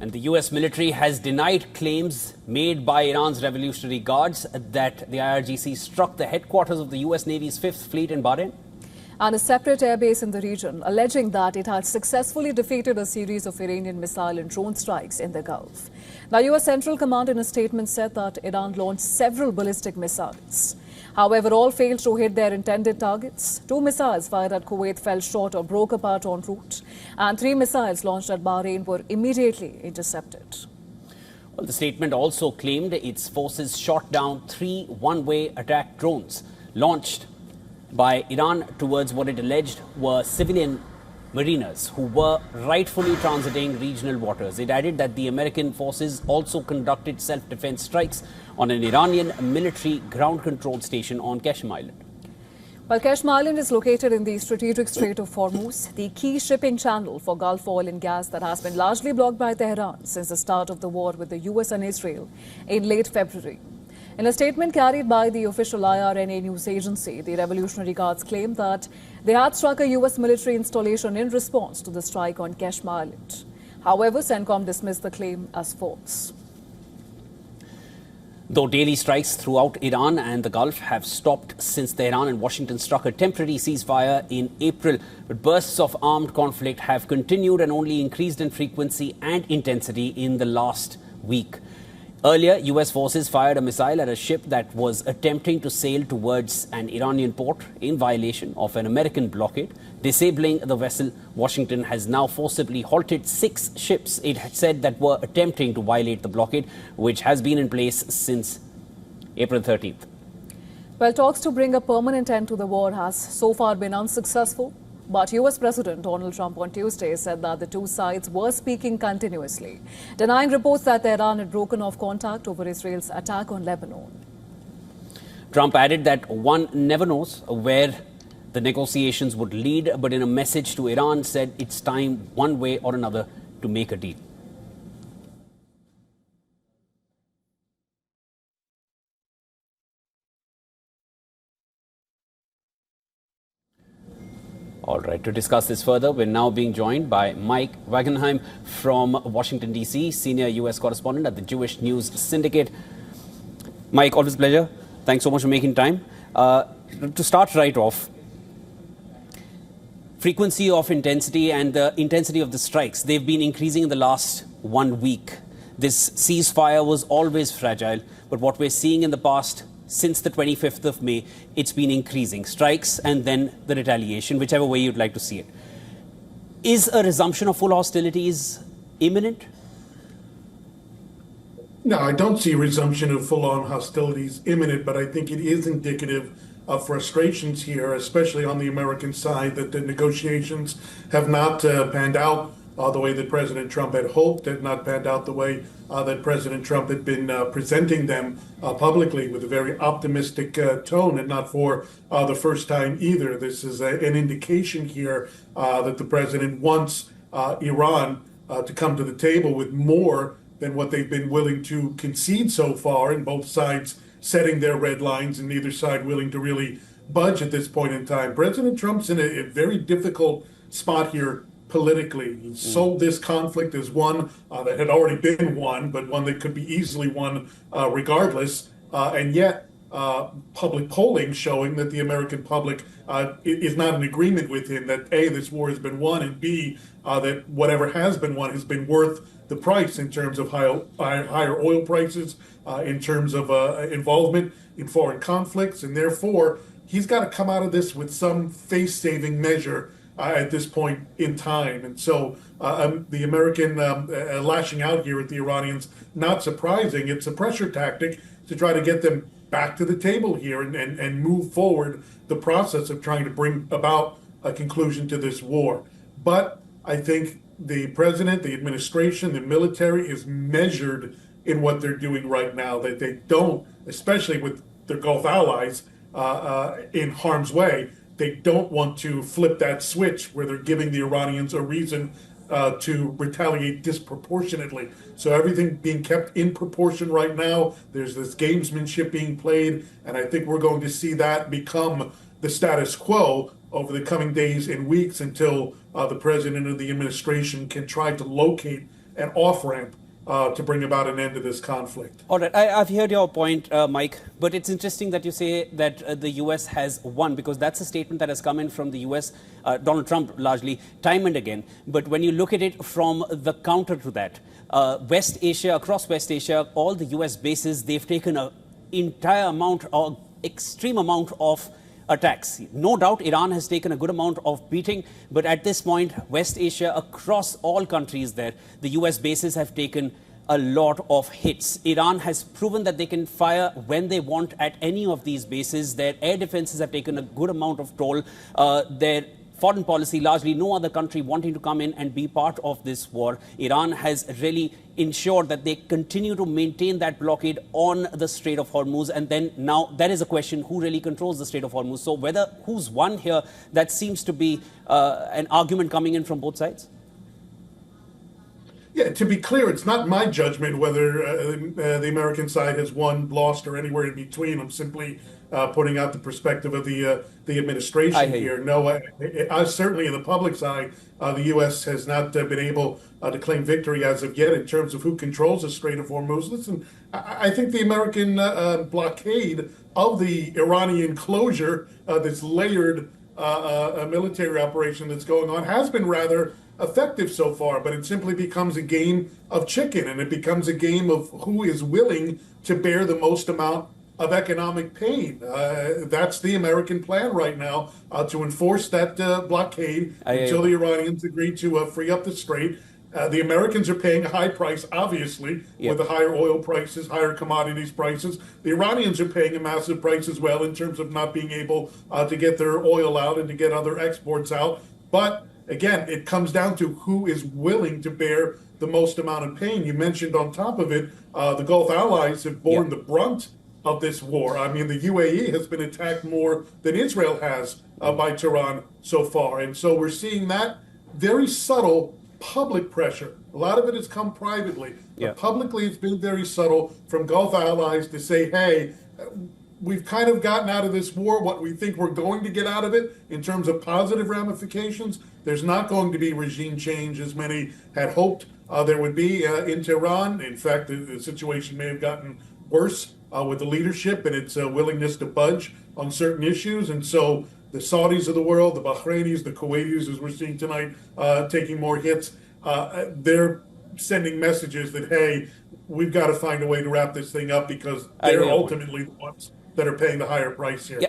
And the US military has denied claims made by Iran's Revolutionary Guards that the IRGC struck the headquarters of the US Navy's 5th Fleet in Bahrain and a separate airbase in the region, alleging that it had successfully defeated a series of Iranian missile and drone strikes in the Gulf. Now, US Central Command in a statement said that Iran launched several ballistic missiles. However, all failed to hit their intended targets. 2 missiles fired at Kuwait fell short or broke apart en route, and 3 missiles launched at Bahrain were immediately intercepted. Well, the statement also claimed its forces shot down 3 one-way attack drones launched by Iran towards what it alleged were civilian mariners who were rightfully transiting regional waters. It added that the American forces also conducted self-defense strikes on an Iranian military ground control station on Qeshm Island. Well, Qeshm Island is located in the strategic Strait of Hormuz, the key shipping channel for Gulf oil and gas that has been largely blocked by Tehran since the start of the war with the US and Israel in late February. In a statement carried by the official IRNA news agency, the Revolutionary Guards claimed that they had struck a US military installation in response to the strike on Qeshm Island. However, CENTCOM dismissed the claim as false. Though daily strikes throughout Iran and the Gulf have stopped since Tehran and Washington struck a temporary ceasefire in April, but bursts of armed conflict have continued and only increased in frequency and intensity in the last week. Earlier, US forces fired a missile at a ship that was attempting to sail towards an Iranian port in violation of an American blockade, disabling the vessel. Washington has now forcibly halted 6 ships it had said that were attempting to violate the blockade, which has been in place since April 13th. Well, talks to bring a permanent end to the war has so far been unsuccessful. But US President Donald Trump on Tuesday said that the 2 sides were speaking continuously, denying reports that Tehran had broken off contact over Israel's attack on Lebanon. Trump added that one never knows where the negotiations would lead, but in a message to Iran said it's time one way or another to make a deal. All right, to discuss this further, we're now being joined by Mike Wagenheim from Washington, D.C., senior U.S. correspondent at the Jewish News Syndicate. Mike, always a pleasure. Thanks so much for making time. To start right off, frequency of intensity and the intensity of the strikes, they've been increasing in the last 1 week. This ceasefire was always fragile, but what we're seeing in the past since the 25th of May, it's been increasing. Strikes and then the retaliation, whichever way you'd like to see it. Is a resumption of full hostilities imminent? No, I don't see a resumption of full-on hostilities imminent, but I think it is indicative of frustrations here, especially on the American side, that the negotiations have not panned out the way that President Trump had hoped, had not panned out the way that President Trump had been presenting them publicly with a very optimistic tone, and not for the first time either. This is an indication here that the president wants Iran to come to the table with more than what they've been willing to concede so far, and both sides setting their red lines and neither side willing to really budge at this point in time. President Trump's in a very difficult spot here politically. He sold this conflict as one that had already been won, but one that could be easily won regardless. And yet, public polling showing that the American public is not in agreement with him, that A, this war has been won, and B, that whatever has been won has been worth the price in terms of higher oil prices, in terms of involvement in foreign conflicts. And therefore, he's got to come out of this with some face-saving measure at this point in time. And so the American lashing out here at the Iranians, not surprising. It's a pressure tactic to try to get them back to the table here and move forward the process of trying to bring about a conclusion to this war. But I think the president, the administration, the military is measured in what they're doing right now, that they don't, especially with their Gulf allies in harm's way, they don't want to flip that switch where they're giving the Iranians a reason to retaliate disproportionately. So everything being kept in proportion right now. There's this gamesmanship being played, and I think we're going to see that become the status quo over the coming days and weeks until the president of the administration can try to locate an off-ramp to bring about an end to this conflict. All right, I've heard your point, Mike, but it's interesting that you say that the U.S. has won, because that's a statement that has come in from the U.S., Donald Trump largely, time and again. But when you look at it from the counter to that, West Asia, across West Asia, all the U.S. bases, they've taken an entire amount, or extreme amount of attacks. No doubt Iran has taken a good amount of beating, but at this point, West Asia, across all countries there, the US bases have taken a lot of hits. Iran has proven that they can fire when they want at any of these bases. Their air defenses have taken a good amount of toll. Their foreign policy, largely no other country wanting to come in and be part of this war. Iran has really ensured that they continue to maintain that blockade on the Strait of Hormuz. And then now there is a question, who really controls the Strait of Hormuz? So whether who's won here, that seems to be an argument coming in from both sides. Yeah, to be clear, it's not my judgment whether the American side has won, lost, or anywhere in between. I'm simply putting out the perspective of the administration here. No, certainly in the public side, the U.S. has not been able to claim victory as of yet in terms of who controls the Strait of Hormuz. Listen, I think the American blockade of the Iranian closure, this layered military operation that's going on, has been rather effective so far, but it simply becomes a game of chicken, and it becomes a game of who is willing to bear the most amount of economic pain. That's the American plan right now, to enforce that blockade until the Iranians agree to free up the strait. The Americans are paying a high price, obviously, with the higher oil prices, higher commodities prices. The Iranians are paying a massive price as well in terms of not being able to get their oil out and to get other exports out. But again, it comes down to who is willing to bear the most amount of pain. You mentioned on top of it, the Gulf allies have borne the brunt of this war. I mean, the UAE has been attacked more than Israel has by Tehran so far. And so we're seeing that very subtle public pressure. A lot of it has come privately. But publicly, it's been very subtle from Gulf allies to say, hey, we've kind of gotten out of this war what we think we're going to get out of it in terms of positive ramifications. There's not going to be regime change as many had hoped there would be in Tehran. In fact, the situation may have gotten worse with the leadership and its willingness to budge on certain issues. And so the Saudis of the world, the Bahrainis, the Kuwaitis, as we're seeing tonight, taking more hits, they're sending messages that, hey, we've got to find a way to wrap this thing up, because they're ultimately the ones that are paying the higher price here.